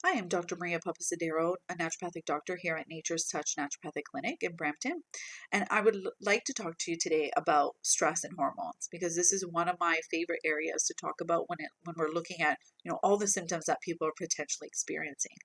Hi, I'm Dr. Maria Papasodaro, a naturopathic doctor here at Nature's Touch Naturopathic Clinic in Brampton. And I would like to talk to you today about stress and hormones because this is one of my favorite areas to talk about when we're looking at, all the symptoms that people are potentially experiencing.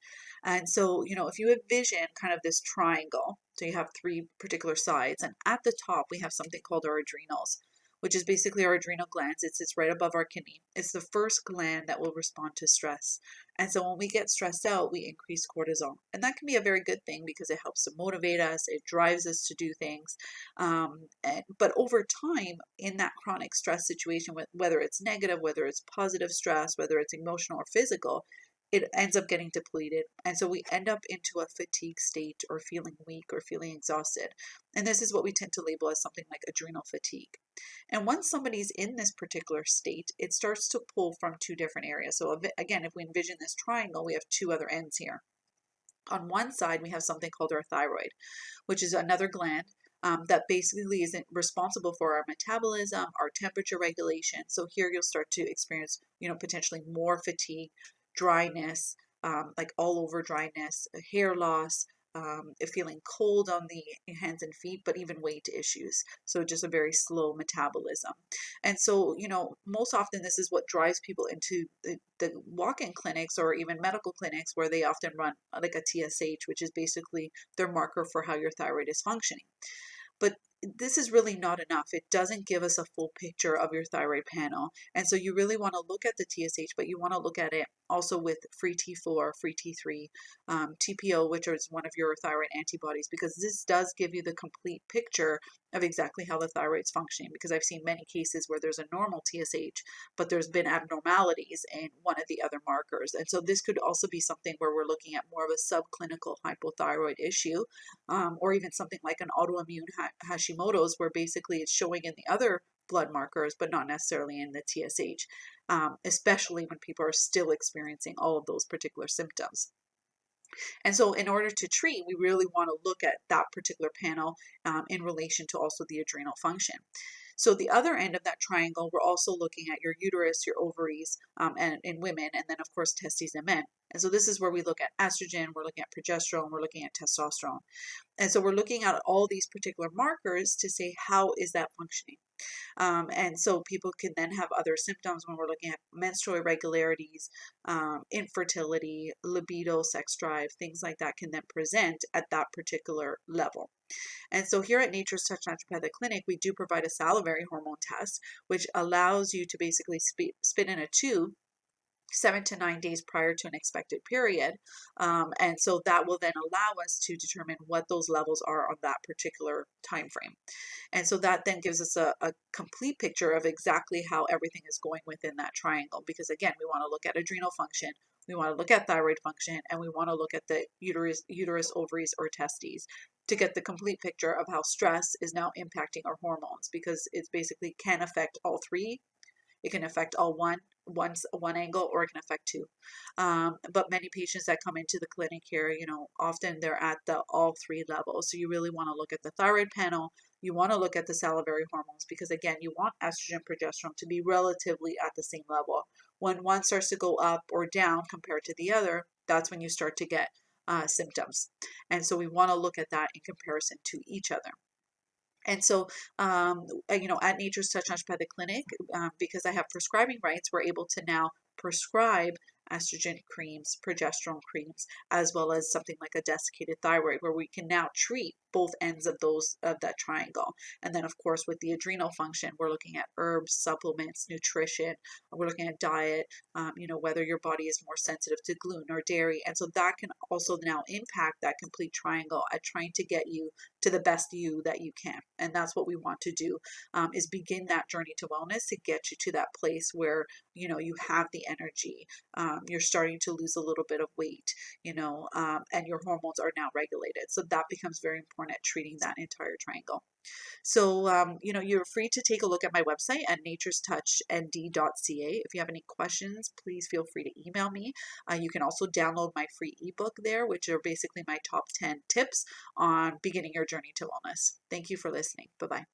And so, if you envision kind of this triangle, so you have three particular sides, and at the top we have something called our adrenals, which is basically our adrenal glands. It sits right above our kidney. It's the first gland that will respond to stress. And so when we get stressed out, we increase cortisol. And that can be a very good thing because it helps to motivate us, it drives us to do things. But over time, in that chronic stress situation, whether it's negative, whether it's positive stress, whether it's emotional or physical, it ends up getting depleted. And so we end up into a fatigue state or feeling weak or feeling exhausted. And this is what we tend to label as something like adrenal fatigue. And once somebody's in this particular state, it starts to pull from two different areas. So again, if we envision this triangle, we have two other ends here. On one side, we have something called our thyroid, which is another gland that basically isn't responsible for our metabolism, our temperature regulation. So here you'll start to experience, potentially more fatigue, dryness, like all over dryness, hair loss, feeling cold on the hands and feet, but even weight issues. So just a very slow metabolism. And so, most often this is what drives people into the walk-in clinics or even medical clinics where they often run like a TSH, which is basically their marker for how your thyroid is functioning. But this is really not enough. It doesn't give us a full picture of your thyroid panel. And so you really want to look at the TSH, but you want to look at it also with free T4, free T3, TPO, which is one of your thyroid antibodies, because this does give you the complete picture of exactly how the thyroid's functioning. Because I've seen many cases where there's a normal TSH, but there's been abnormalities in one of the other markers. And so this could also be something where we're looking at more of a subclinical hypothyroid issue, or even something like an autoimmune Hashimoto's, where basically it's showing in the other blood markers, but not necessarily in the TSH, especially when people are still experiencing all of those particular symptoms. And so in order to treat, we really want to look at that particular panel in relation to also the adrenal function. So the other end of that triangle, we're also looking at your uterus, your ovaries, and in women, and then of course testes in men. And so this is where we look at estrogen, we're looking at progesterone, we're looking at testosterone. And so we're looking at all these particular markers to say, how is that functioning? And so people can then have other symptoms when we're looking at menstrual irregularities, infertility, libido, sex drive, things like that can then present at that particular level. And so here at Nature's Touch Naturopathic Clinic, we do provide a salivary hormone test, which allows you to basically spit in a tube 7 to 9 days prior to an expected period. And so that will then allow us to determine what those levels are on that particular time frame. And so that then gives us a complete picture of exactly how everything is going within that triangle. Because again, we want to look at adrenal function, we want to look at thyroid function, and we want to look at the uterus, ovaries, or testes to get the complete picture of how stress is now impacting our hormones, because it's basically can affect all three. It can affect all one angle, or it can affect two. But many patients that come into the clinic here, often they're at the all three levels. So you really want to look at the thyroid panel. You want to look at the salivary hormones, because again, you want estrogen, progesterone to be relatively at the same level. When one starts to go up or down compared to the other, that's when you start to get symptoms. And so we want to look at that in comparison to each other. And so, at Nature's Touch Naturopathic Clinic, because I have prescribing rights, we're able to now prescribe estrogen creams, progesterone creams, as well as something like a desiccated thyroid, where we can now treat both ends of that triangle. And then, of course, with the adrenal function, we're looking at herbs, supplements, nutrition. We're looking at diet, whether your body is more sensitive to gluten or dairy. And so that can also now impact that complete triangle at trying to get you to the best you that you can. And that's what we want to do, is begin that journey to wellness to get you to that place where, you have the energy, you're starting to lose a little bit of weight, and your hormones are now regulated. So that becomes very important at treating that entire triangle. So, you're free to take a look at my website at naturestouchnd.ca. If you have any questions, please feel free to email me. You can also download my free ebook there, which are basically my top 10 tips on beginning your journey to wellness. Thank you for listening. Bye-bye.